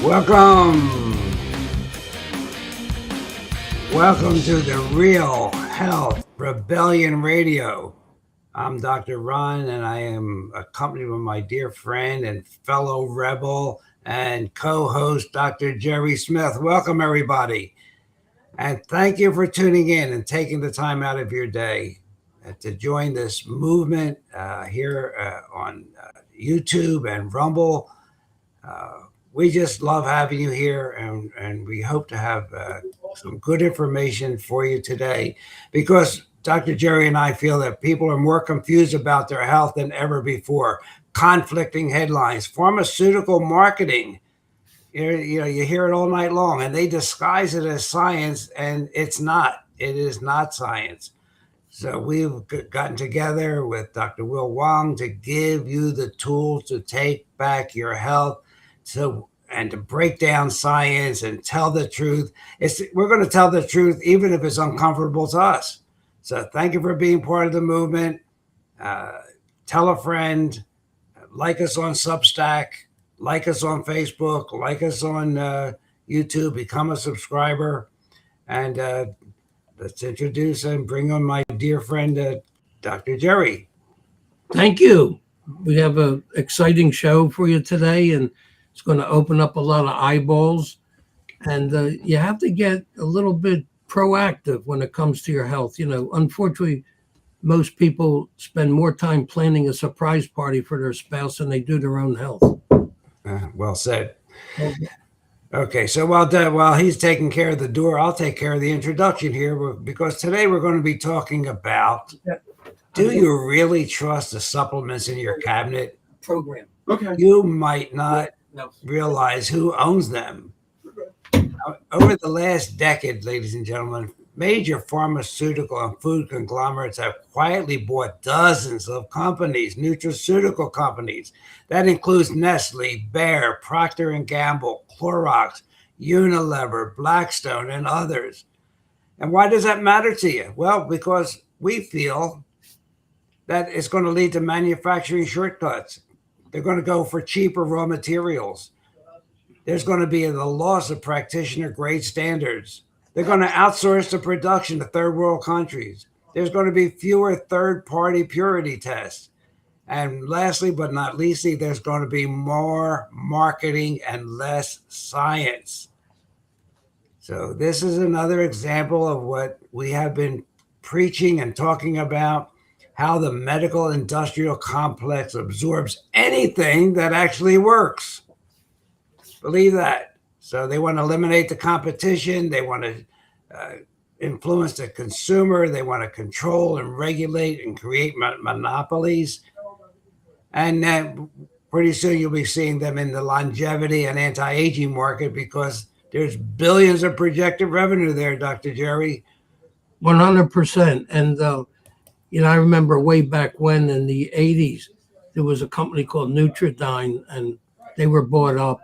Welcome. Welcome to the Real Health Rebellion Radio. I'm Dr. Ron, and I am accompanied by my dear friend and fellow rebel and co-host, Dr. Jerry Smith. Welcome, everybody. And thank you for tuning in and taking the time out of your day to join this movement here on YouTube and Rumble. We just love having you here, and we hope to have some good information for you today, because Dr. Jerry and I feel that people are more confused about their health than ever before. Conflicting headlines, pharmaceutical marketing, you hear it all night long, and they disguise it as science, and it's not. It is not science. So we've gotten together with Dr. Will Wong to give you the tools to take back your health, and to break down science and tell the truth. We're going to tell the truth even if it's uncomfortable to us. So thank you for being part of the movement. Tell a friend, like us on Substack, like us on Facebook, like us on YouTube, become a subscriber, and let's introduce and bring on my dear friend, Dr. Jerry. Thank you. We have an exciting show for you today, and it's going to open up a lot of eyeballs. And you have to get a little bit proactive when it comes to your health. Unfortunately, most people spend more time planning a surprise party for their spouse than they do their own health. Well said. Okay, so while he's taking care of the door, I'll take care of the introduction here, because today we're going to be talking about, do you really trust the supplements in your cabinet? Program. Okay. You might not realize who owns them. Over the last decade, ladies and gentlemen, major pharmaceutical and food conglomerates have quietly bought dozens of companies, nutraceutical companies. That includes Nestle, Bayer, Procter & Gamble, Clorox, Unilever, Blackstone, and others. And why does that matter to you? Well, because we feel that it's going to lead to manufacturing shortcuts. They're going to go for cheaper raw materials. There's going to be the loss of practitioner grade standards. They're going to outsource the production to third world countries. There's going to be fewer third-party purity tests. And lastly, but not leastly, there's going to be more marketing and less science. So this is another example of what we have been preaching and talking about, how the medical industrial complex absorbs anything that actually works. Believe that. So they want to eliminate the competition. They want to influence the consumer. They want to control and regulate and create monopolies. And then pretty soon you'll be seeing them in the longevity and anti-aging market, because there's billions of projected revenue there, Dr. Jerry. 100%. And, I remember way back when in the 80s, there was a company called Nutraceutical, and they were bought up.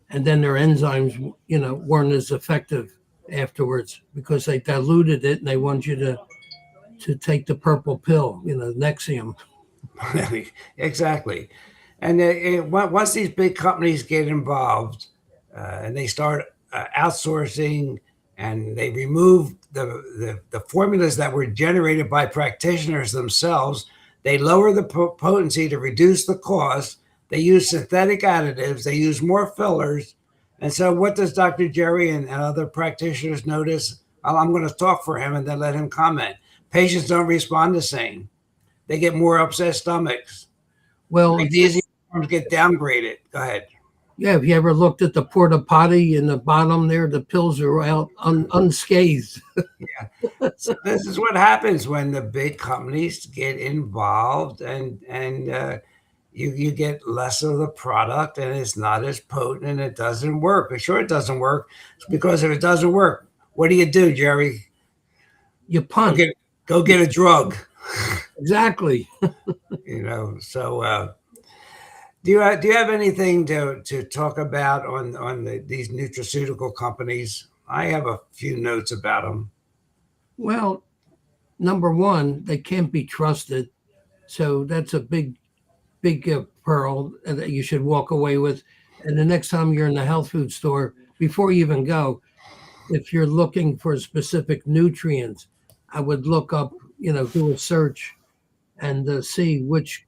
And then their enzymes, weren't as effective afterwards, because they diluted it and they want you to take the purple pill, Nexium. Exactly. And once these big companies get involved and they start outsourcing, and they remove the formulas that were generated by practitioners themselves, they lower the potency to reduce the cost. They use synthetic additives. They use more fillers. And so what does Dr. Jerry and other practitioners notice? I'm going to talk for him and then let him comment. Patients don't respond the same. They get more upset stomachs. Well, these forms get downgraded. Go ahead. Yeah, have you ever looked at the porta potty in the bottom there? The pills are out unscathed. Yeah. So this is what happens when the big companies get involved, and you get less of the product, and it's not as potent, and it doesn't work. For sure it doesn't work. It's because if it doesn't work, what do, Jerry? You punt. Go get a drug. Exactly. So do you have anything to talk about on these nutraceutical companies? I have a few notes about them. Well, number one, they can't be trusted. So that's a big pearl that you should walk away with. And the next time you're in the health food store, before you even go, if you're looking for specific nutrients, I would look up, do a search and see which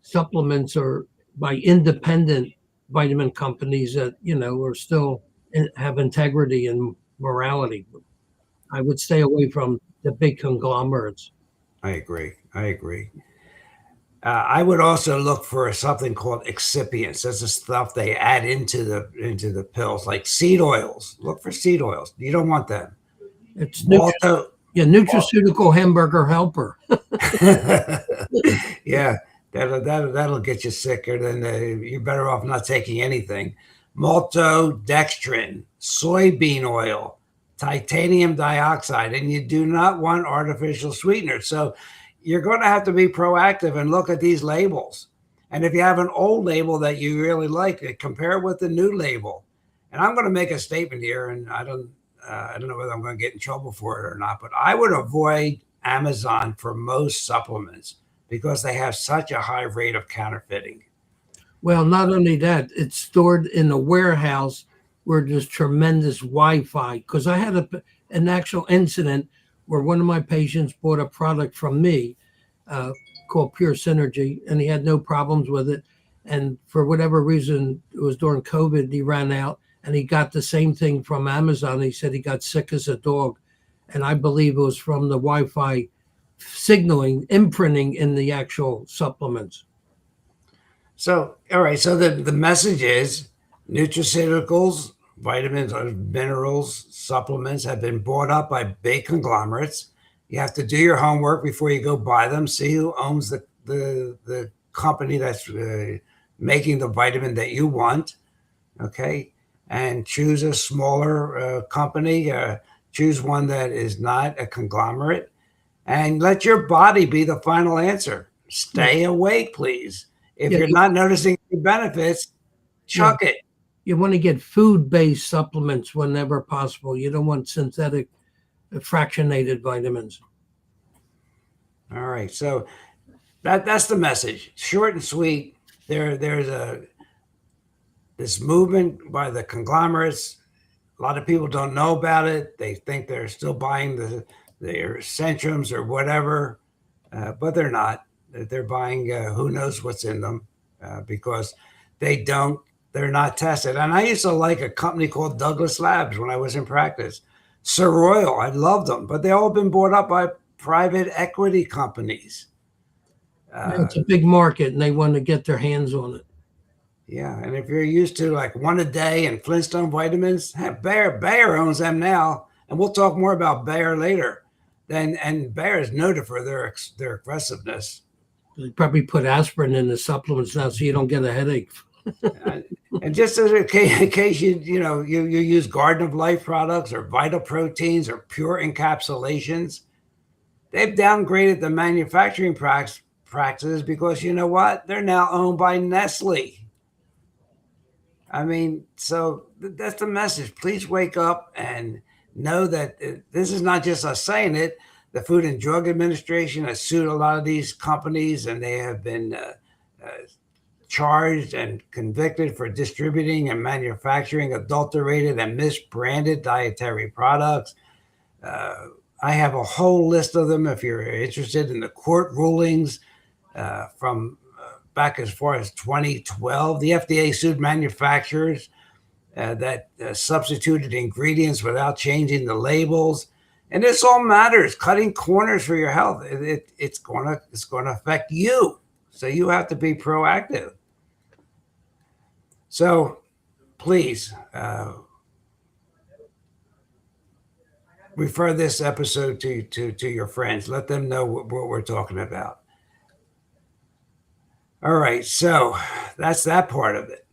supplements are by independent vitamin companies that, are still have integrity and morality. I would stay away from the big conglomerates. I agree. I agree. I would also look for something called excipients. That's the stuff they add into the pills, like seed oils. Look for seed oils. You don't want them. It's Malto. Nutraceutical hamburger helper. Yeah, that'll get you sicker. Than you're better off not taking anything. Maltodextrin, soybean oil, titanium dioxide, and you do not want artificial sweeteners. So you're going to have to be proactive and look at these labels. And if you have an old label that you really like, compare it with the new label. And I'm going to make a statement here, and I don't know whether I'm going to get in trouble for it or not, but I would avoid Amazon for most supplements because they have such a high rate of counterfeiting. Well, not only that, it's stored in a warehouse where there's tremendous Wi-Fi. Because I had an actual incident where one of my patients bought a product from me called Pure Synergy, and he had no problems with it. And for whatever reason, it was during COVID, he ran out, and he got the same thing from Amazon. He said he got sick as a dog. And I believe it was from the Wi-Fi signaling, imprinting in the actual supplements. So, all right. So the message is nutraceuticals, vitamins, minerals, supplements have been bought up by big conglomerates. You have to do your homework before you go buy them. See who owns the company that's making the vitamin that you want. Okay. And choose a smaller company. Choose one that is not a conglomerate. And let your body be the final answer. Stay awake, please. If you're not noticing the benefits, chuck it. You want to get food-based supplements whenever possible. You don't want synthetic fractionated vitamins. All right. So that's the message. Short and sweet. There's this movement by the conglomerates. A lot of people don't know about it. They think they're still buying their Centrums or whatever, but they're not. They're buying who knows what's in them because they're not tested. And I used to like a company called Douglas Labs when I was in practice. Sir Royal, I loved them, but they all been bought up by private equity companies. It's a big market, and they want to get their hands on it. Yeah, and if you're used to like one a day and Flintstone vitamins, Bayer owns them now, and we'll talk more about Bayer later. And Bayer is noted for their aggressiveness. They probably put aspirin in the supplements now, so you don't get a headache. And just as in case you use Garden of Life products or Vital Proteins or Pure Encapsulations, they've downgraded the manufacturing practices because you know what? They're now owned by Nestle. I mean, so that's the message. Please wake up and know that this is not just us saying it. The Food and Drug Administration has sued a lot of these companies, and they have been charged and convicted for distributing and manufacturing adulterated and misbranded dietary products. I have a whole list of them if you're interested in the court rulings from back as far as 2012. The FDA sued manufacturers that substituted ingredients without changing the labels. And this all matters, cutting corners for your health. It's going to affect you. So you have to be proactive. So please refer this episode to your friends. Let them know what we're talking about. All right, so that's that part of it.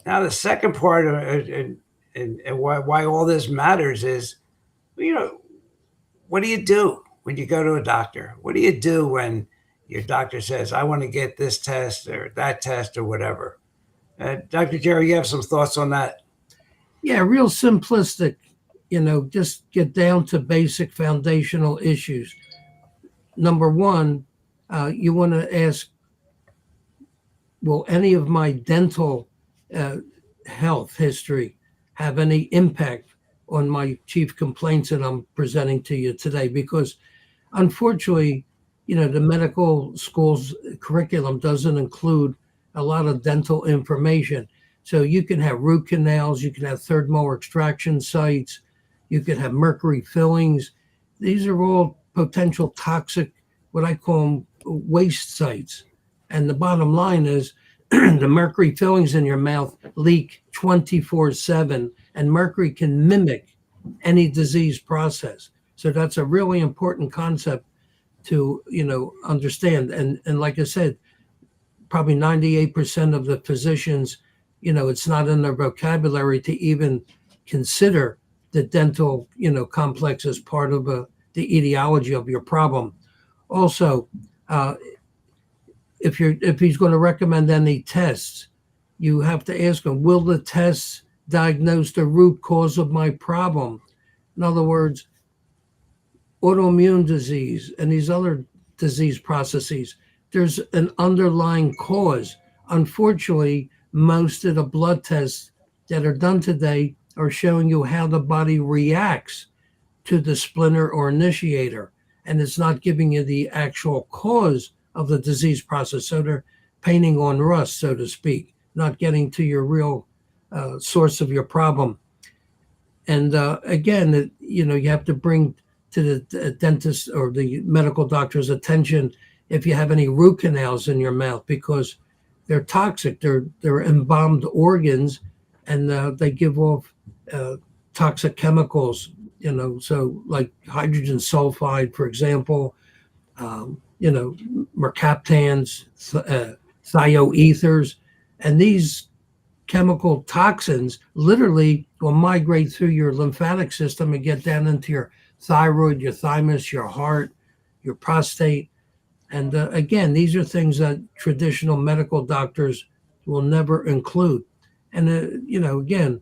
Now the second part of it, and why all this matters is, what do you do when you go to a doctor? What do you do when your doctor says, I want to get this test or that test or whatever? Dr. Jerry, you have some thoughts on that? Yeah, real simplistic, just get down to basic foundational issues. Number one, you want to ask, will any of my dental uh, health history have any impact on my chief complaints that I'm presenting to you today? Because unfortunately, the medical school's curriculum doesn't include a lot of dental information. So you can have root canals, you can have third molar extraction sites, you could have mercury fillings. These are all potential toxic, what I call them, waste sites. And the bottom line is the mercury fillings in your mouth leak 24/7, and mercury can mimic any disease process. So that's a really important concept to understand. And like I said, probably 98% of the physicians, it's not in their vocabulary to even consider the dental complex as part of the etiology of your problem. Also, uh, if he's going to recommend any tests, you have to ask him, will the tests diagnose the root cause of my problem? In other words, autoimmune disease and these other disease processes, there's an underlying cause. Unfortunately, most of the blood tests that are done today are showing you how the body reacts to the splinter or initiator, and it's not giving you the actual cause of the disease process. So they're painting on rust, so to speak, not getting to your real source of your problem. And again, you have to bring to the dentist or the medical doctor's attention if you have any root canals in your mouth, because they're toxic. They're embalmed organs, and they give off toxic chemicals. So like hydrogen sulfide, for example, mercaptans, thioethers, and these chemical toxins literally will migrate through your lymphatic system and get down into your thyroid, your thymus, your heart, your prostate. And again, these are things that traditional medical doctors will never include. And, again,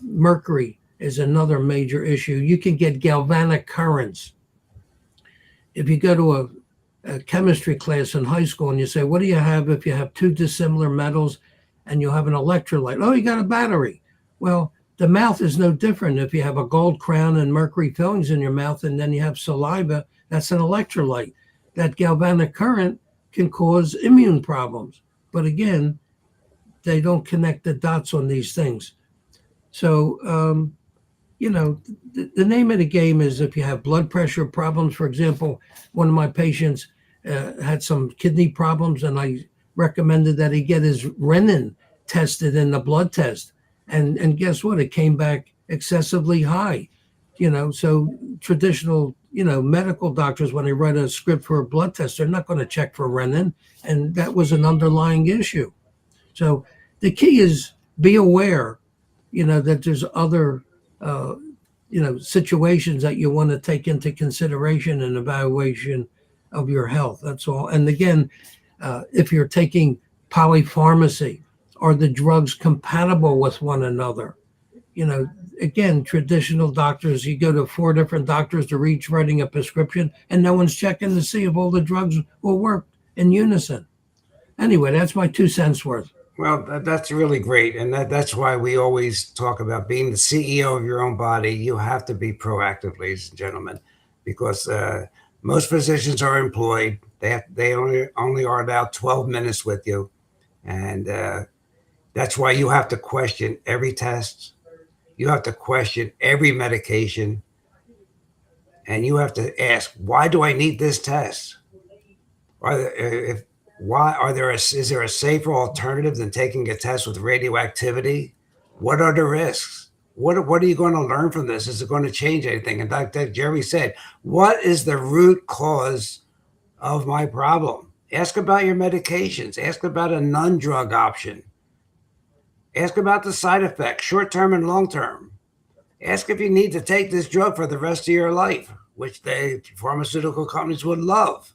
mercury is another major issue. You can get galvanic currents. If you go to a chemistry class in high school and you say, what do you have if you have two dissimilar metals and you have an electrolyte? Oh, you got a battery. Well, the mouth is no different. If you have a gold crown and mercury fillings in your mouth and then you have saliva, that's an electrolyte. That galvanic current can cause immune problems. But again, they don't connect the dots on these things. So, the name of the game is if you have blood pressure problems. For example, one of my patients had some kidney problems, and I recommended that he get his renin tested in the blood test. And guess what? It came back excessively high. So traditional, medical doctors, when they write a script for a blood test, they're not going to check for renin. And that was an underlying issue. So the key is be aware, that there's other, situations that you want to take into consideration and evaluation of your health. That's all. And again, if you're taking polypharmacy, are the drugs compatible with one another? Again, traditional doctors, you go to 4 different doctors, they're each writing a prescription, and no one's checking to see if all the drugs will work in unison. Anyway, that's my 2 cents worth. Well, that's really great. And that's why we always talk about being the CEO of your own body. You have to be proactive, ladies and gentlemen, because most physicians are employed. They only are allowed 12 minutes with you. And that's why you have to question every test. You have to question every medication. And you have to ask, why do I need this test? Is there a safer alternative than taking a test with radioactivity? What are the risks? What are you going to learn from this? Is it going to change anything? And Dr. Jerry said, what is the root cause of my problem? Ask about your medications. Ask about a non-drug option. Ask about the side effects, short-term and long-term. Ask if you need to take this drug for the rest of your life, which the pharmaceutical companies would love.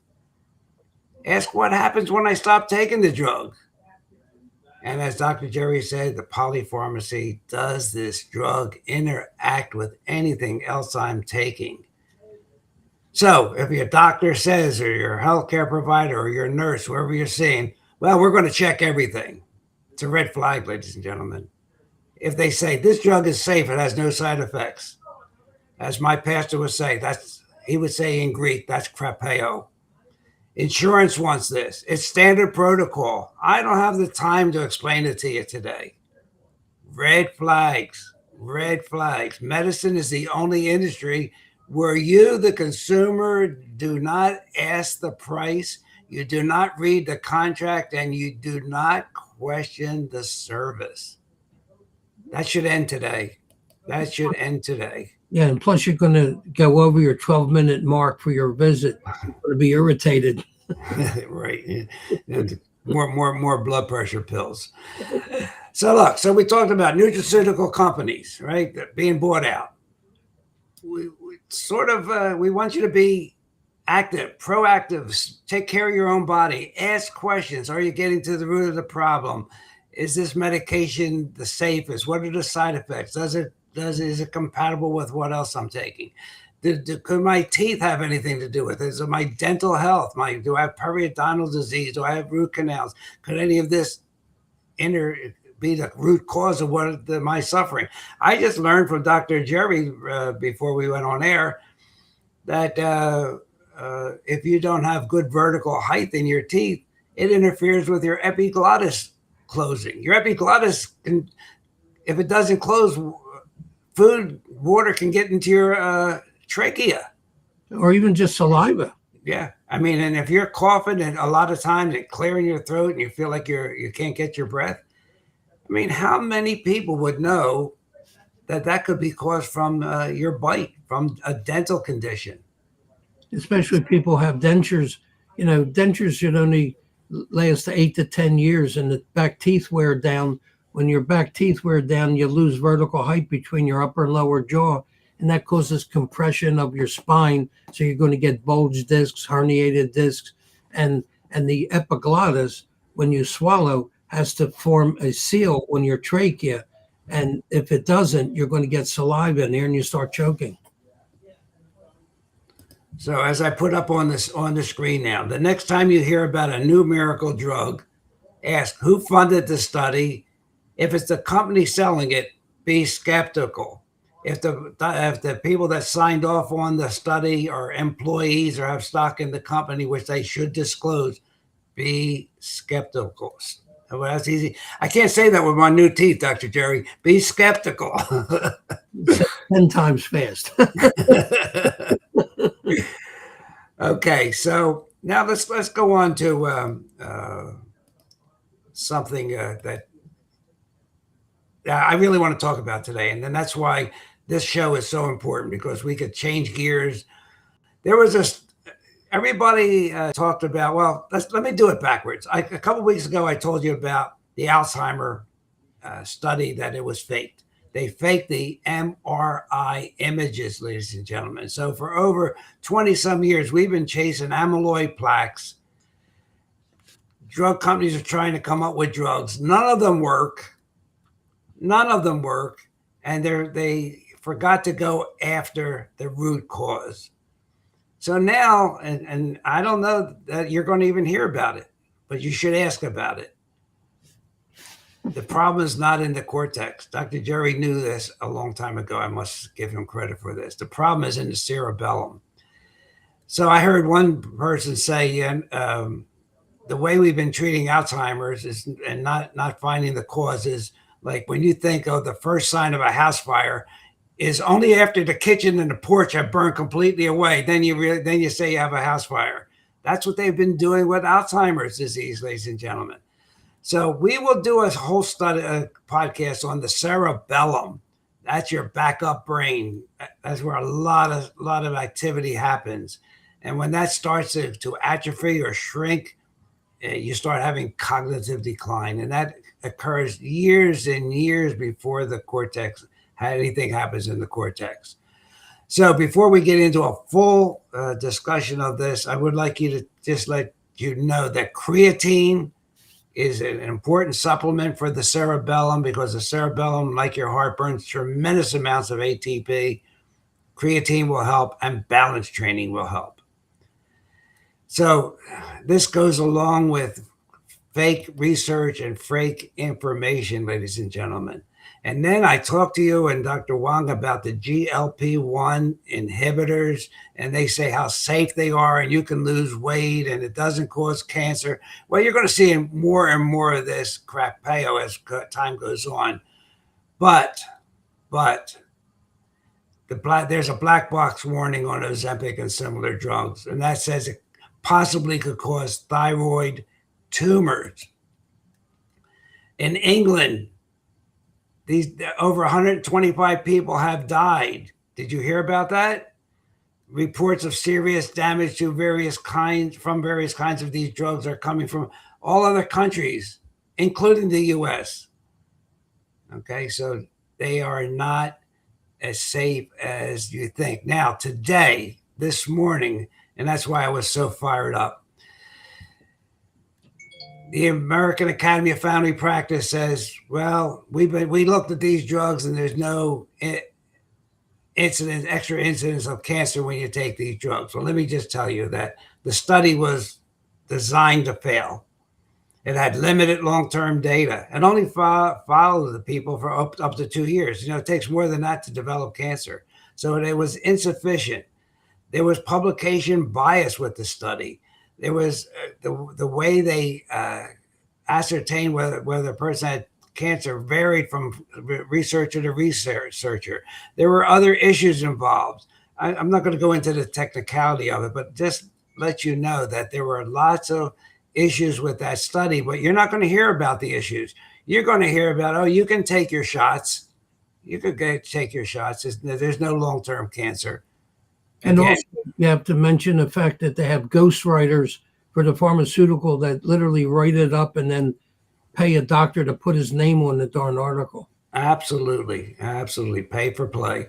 Ask what happens when I stop taking the drug. And as Dr. Jerry said, the polypharmacy, does this drug interact with anything else I'm taking? So if your doctor says, or your healthcare provider, or your nurse, whoever you're seeing, well, we're going to check everything. It's a red flag, ladies and gentlemen. If they say this drug is safe, it has no side effects, as my pastor would say, he would say in Greek, that's crapeo. Insurance wants this. It's standard protocol. I don't have the time to explain it to you today. Red flags, red flags. Medicine is the only industry where you, the consumer, do not ask the price, you do not read the contract, and you do not question the service. That should end today. That should end today. Yeah, and plus you're going to go over your 12-minute mark for your visit. You're going to be irritated. Right. And more blood pressure pills. So look, so we talked about nutraceutical companies, right? Being bought out. We we want you to be active, proactive, take care of your own body, ask questions. Are you getting to the root of the problem? Is this medication the safest? What are the side effects? Is it compatible with what else I'm taking? Could my teeth have anything to do with it? Is it my dental health? Do I have periodontal disease? Do I have root canals? Could any of this be the root cause of my suffering? I just learned from Dr. Jerry before we went on air that if you don't have good vertical height in your teeth, it interferes with your epiglottis closing. Your epiglottis can, if it doesn't close, water can get into your trachea. Or even just saliva. Yeah. I mean, and if you're coughing and a lot of times and clearing your throat and you feel like you can't get your breath, I mean, how many people would know that could be caused from your bite, from a dental condition? Especially if people have dentures. You know, dentures should only last 8 to 10 years, and the back teeth wear down. When your back teeth wear down, you lose vertical height between your upper and lower jaw, and that causes compression of your spine. So you're going to get bulged discs, herniated discs, and the epiglottis, when you swallow, has to form a seal on your trachea. And if it doesn't, you're going to get saliva in there and you start choking. So as I put up on the screen now, the next time you hear about a new miracle drug, ask who funded the study. If it's the company selling it, be skeptical. If the people that signed off on the study are employees or have stock in the company, which they should disclose, be skeptical. Well, that's easy. I can't say that with my new teeth, Dr. Jerry. Be skeptical. 10 times fast. Okay, so now let's go on to something that I really want to talk about today, and then that's why this show is so important, because we could change gears. There was everybody talked about, well, let me do it backwards. A couple weeks ago, I told you about the Alzheimer study, that it was faked. They faked the MRI images, ladies and gentlemen. So for over 20 some years, we've been chasing amyloid plaques. Drug companies are trying to come up with drugs. None of them work. And they forgot to go after the root cause. So now, and I don't know that you're going to even hear about it, but you should ask about it. The problem is not in the cortex. Dr. Jerry knew this a long time ago. I must give him credit for this. The problem is in the cerebellum. So I heard one person say, the way we've been treating Alzheimer's and not finding the causes, like when you think of the first sign of a house fire, is only after the kitchen and the porch have burned completely away, then you say you have a house fire. That's what they've been doing with Alzheimer's disease, ladies and gentlemen. So we will do a whole podcast on the cerebellum. That's your backup brain. That's where a lot of activity happens. And when that starts to atrophy or shrink, you start having cognitive decline. And that occurs years and years before the cortex, anything happens in the cortex. So before we get into a full discussion of this, I would like you to just let you know that creatine is an important supplement for the cerebellum, because the cerebellum, like your heart, burns tremendous amounts of ATP. Creatine will help, and balance training will help. So this goes along with fake research and fake information, ladies and gentlemen. And then I talked to you and Dr. Wang about the GLP-1 inhibitors, and they say how safe they are and you can lose weight and it doesn't cause cancer. Well, you're going to see more and more of this crap as time goes on. But there's a black box warning on Ozempic and similar drugs, and that says it possibly could cause thyroid tumors. In England, these over 125 people have died. Did you hear about that? Reports of serious damage to various kinds of these drugs are coming from all other countries, including the US. Okay, so they are not as safe as you think. Now, today, this morning, and that's why I was so fired up, the American Academy of Family Practice says, well, we looked at these drugs and there's no extra incidence of cancer when you take these drugs. Well, let me just tell you that the study was designed to fail. It had limited long-term data and only followed the people for up to 2 years. It takes more than that to develop cancer. So it was insufficient. There was publication bias with the study. There was the way they ascertained whether the person had cancer varied from researcher to researcher. There were other issues involved. I'm not going to go into the technicality of it, but just let you know that there were lots of issues with that study, but you're not going to hear about the issues. You're going to hear about, oh, you can take your shots. You could take your shots. There's no long-term cancer. And also, you have to mention the fact that they have ghostwriters for the pharmaceutical that literally write it up and then pay a doctor to put his name on the darn article. Absolutely. Pay for play.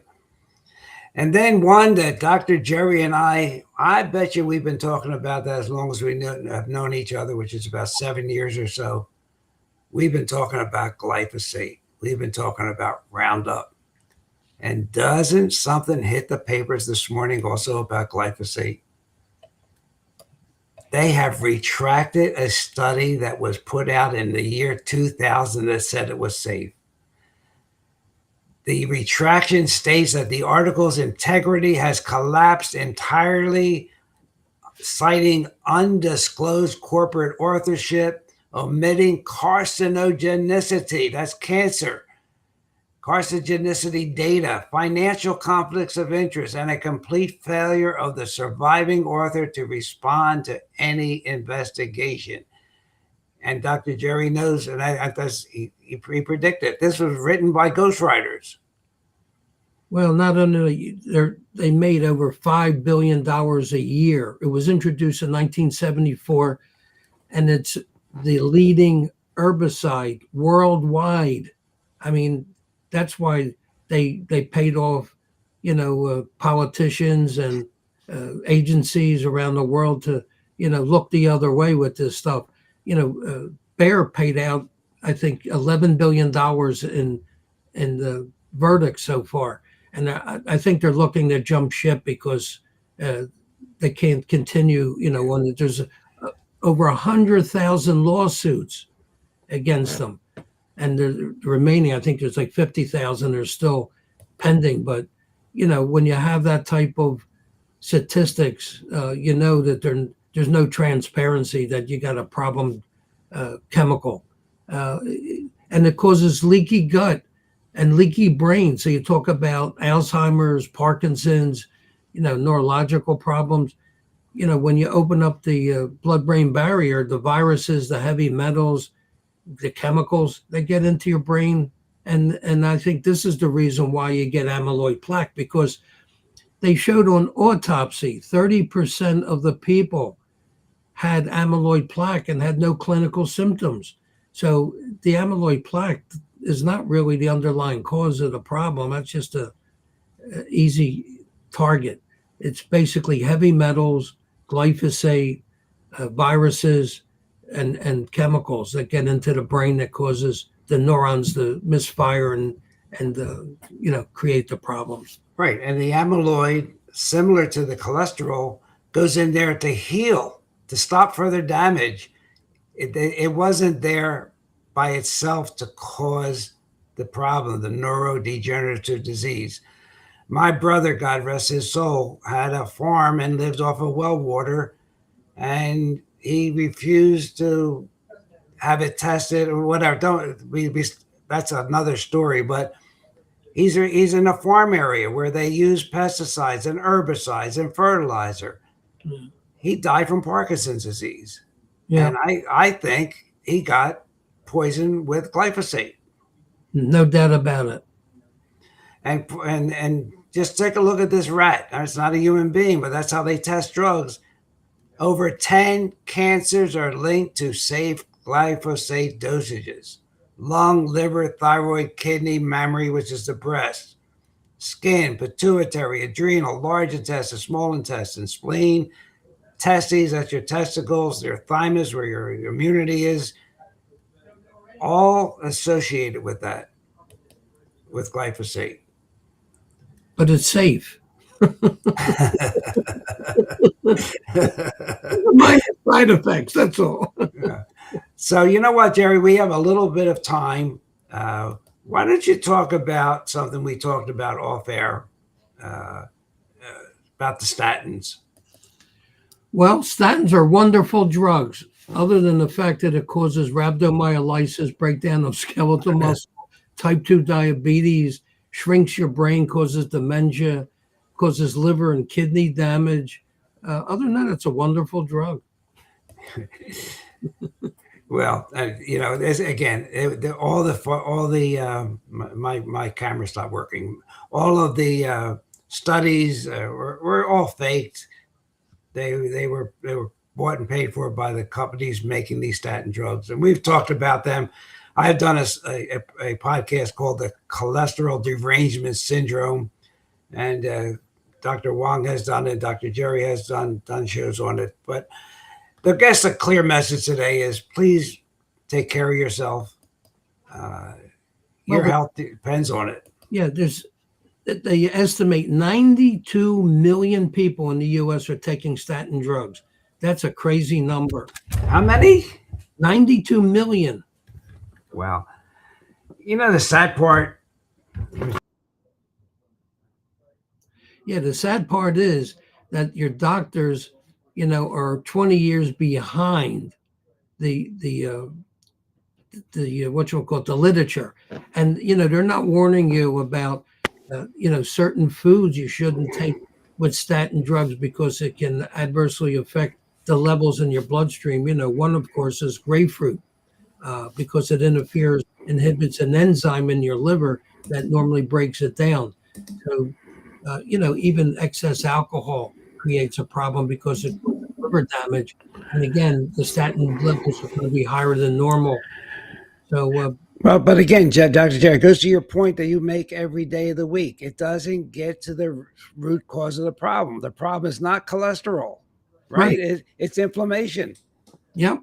And then one that Dr. Jerry and I bet you we've been talking about that as long as we have known each other, which is about 7 years or so. We've been talking about glyphosate. We've been talking about Roundup. And doesn't something hit the papers this morning also about glyphosate? They have retracted a study that was put out in the year 2000 that said it was safe. The retraction states that the article's integrity has collapsed entirely, citing undisclosed corporate authorship, omitting carcinogenicity, that's cancer, carcinogenicity data, financial conflicts of interest, and a complete failure of the surviving author to respond to any investigation. And Dr. Jerry knows, and he predicted this was written by ghostwriters. Well, not only they made over $5 billion a year. It was introduced in 1974, and it's the leading herbicide worldwide. I mean, that's why they paid off, politicians and agencies around the world to, look the other way with this stuff. Bayer paid out, I think, $11 billion in the verdict so far. And I think they're looking to jump ship because they can't continue, when there's over 100,000 lawsuits against them. And the remaining, I think there's like 50,000 are still pending. But, when you have that type of statistics, that there's no transparency, that you got a problem chemical. And it causes leaky gut and leaky brain. So you talk about Alzheimer's, Parkinson's, neurological problems. When you open up the blood-brain barrier, the viruses, the heavy metals, the chemicals, they get into your brain. And I think this is the reason why you get amyloid plaque, because they showed on autopsy, 30% of the people had amyloid plaque and had no clinical symptoms. So the amyloid plaque is not really the underlying cause of the problem. That's just a easy target. It's basically heavy metals, glyphosate, viruses, and chemicals that get into the brain that causes the neurons to misfire and create the problems. Right, and the amyloid, similar to the cholesterol, goes in there to heal, to stop further damage. it wasn't there by itself to cause the problem, the neurodegenerative disease. My brother, God rest his soul, had a farm and lived off of well water, and he refused to have it tested or whatever. Don't we that's another story, but he's in a farm area where they use pesticides and herbicides and fertilizer. Yeah. He died from Parkinson's disease. Yeah. And I think he got poisoned with glyphosate. No doubt about it. And just take a look at this rat. It's not a human being, but that's how they test drugs. Over 10 cancers are linked to safe glyphosate dosages: lung, liver, thyroid, kidney, mammary, which is the breast, skin, pituitary, adrenal, large intestine, small intestine, spleen, testes, that's your testicles, your thymus, where your immunity is, all associated with that, with glyphosate. But it's safe. Minor side effects, that's all. Yeah. So, you know what, Jerry? We have a little bit of time. Why don't you talk about something we talked about off air about the statins? Well, statins are wonderful drugs, other than the fact that it causes rhabdomyolysis, breakdown of skeletal muscle, type 2 diabetes, shrinks your brain, causes dementia, causes liver and kidney damage. Other than that, it's a wonderful drug. Well, again, my camera stopped working. All of the studies were all faked. They were bought and paid for by the companies making these statin drugs, and we've talked about them. I've done a podcast called the Cholesterol Derangement Syndrome, and Dr. Wong has done it. Dr. Jerry has done shows on it. But I guess a clear message today is please take care of yourself. Your health depends on it. Yeah, they estimate 92 million people in the U.S. are taking statin drugs. That's a crazy number. How many? 92 million. Wow. You know the sad part? Yeah, the sad part is that your doctors, are 20 years behind the what you call it, the literature, and they're not warning you about certain foods you shouldn't take with statin drugs because it can adversely affect the levels in your bloodstream. One of course is grapefruit because it inhibits an enzyme in your liver that normally breaks it down. So even excess alcohol creates a problem because it causes liver damage. And again, the statin levels are going to be higher than normal. So, well, but again, Dr. Jerry, it goes to your point that you make every day of the week. It doesn't get to the root cause of the problem. The problem is not cholesterol, right? It's inflammation. Yep.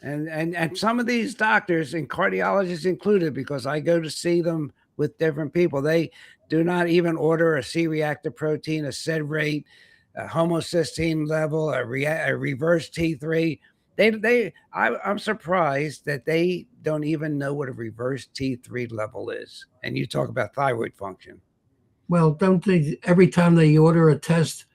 And some of these doctors, and cardiologists included, because I go to see them with different people, they do not even order a C-reactive protein, a SID rate, a homocysteine level, a reverse T3. I'm surprised that they don't even know what a reverse T3 level is. And you talk about thyroid function. Well, don't they, every time they order a test,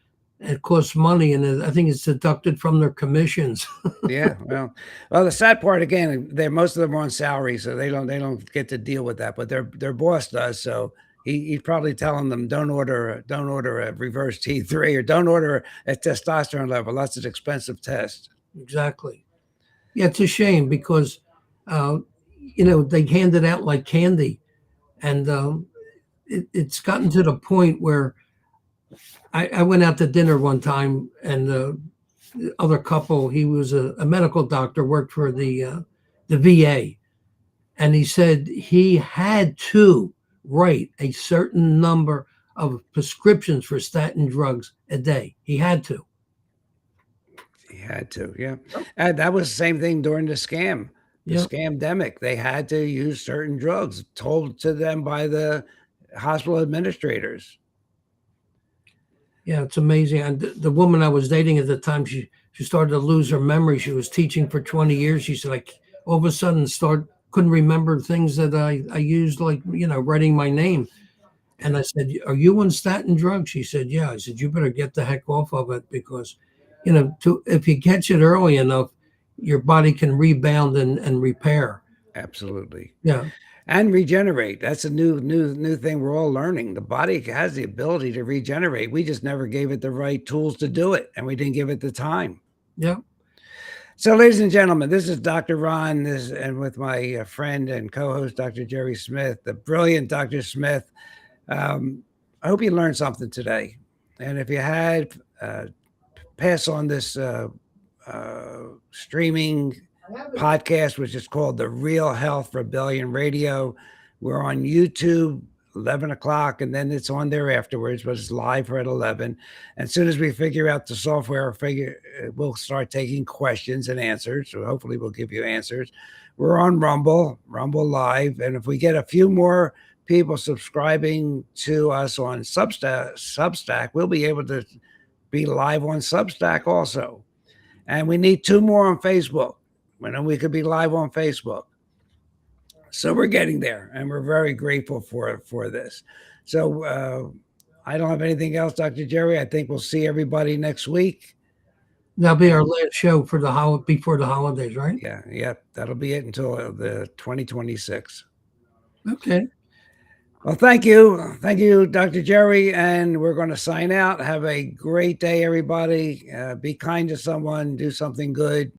it costs money, and I think it's deducted from their commissions. Yeah, well, the sad part again, most of them are on salary, so they don't get to deal with that. But their boss does, so he's probably telling them don't order a reverse T3 or don't order a testosterone level. That's an expensive test. Exactly. Yeah, it's a shame because they hand it out like candy, and it's gotten to the point where I went out to dinner one time, and the other couple, he was a medical doctor, worked for the VA, and he said he had to write a certain number of prescriptions for statin drugs a day. He had to. He had to, yeah. And that was the same thing during the scam. The scamdemic. They had to use certain drugs told to them by the hospital administrators. Yeah, it's amazing. And the woman I was dating at the time, she she started to lose her memory. She was teaching for 20 years. She said, like, all of a sudden couldn't remember things that I used, like, writing my name. And I said, are you on statin drugs? She said, yeah. I said, you better get the heck off of it, because, if you catch it early enough, your body can rebound and repair. Absolutely. Yeah. And regenerate. That's a new thing we're all learning. The body has the ability to regenerate. We just never gave it the right tools to do it, and we didn't give it the time. Yeah. So, ladies and gentlemen, this is Dr. Ron, and with my friend and co-host, Dr. Jerry Smith, the brilliant Dr. Smith. I hope you learned something today. And if you had, pass on this streaming podcast, which is called The Real Health Rebellion Radio. We're on YouTube, 11 o'clock, and then it's on there afterwards, but it's live at 11. And as soon as we figure out the software, we'll start taking questions and answers. So hopefully we'll give you answers. We're on Rumble Live. And if we get a few more people subscribing to us on Substack, we'll be able to be live on Substack also. And we need 2 more on Facebook. When we could be live on Facebook. So we're getting there, and we're very grateful for this. So I don't have anything else, Dr. Jerry. I think we'll see everybody next week. That'll be our last show for before the holidays, right? Yeah. That'll be it until the 2026. Okay. Well, thank you, Dr. Jerry, and we're going to sign out. Have a great day, everybody. Be kind to someone. Do something good.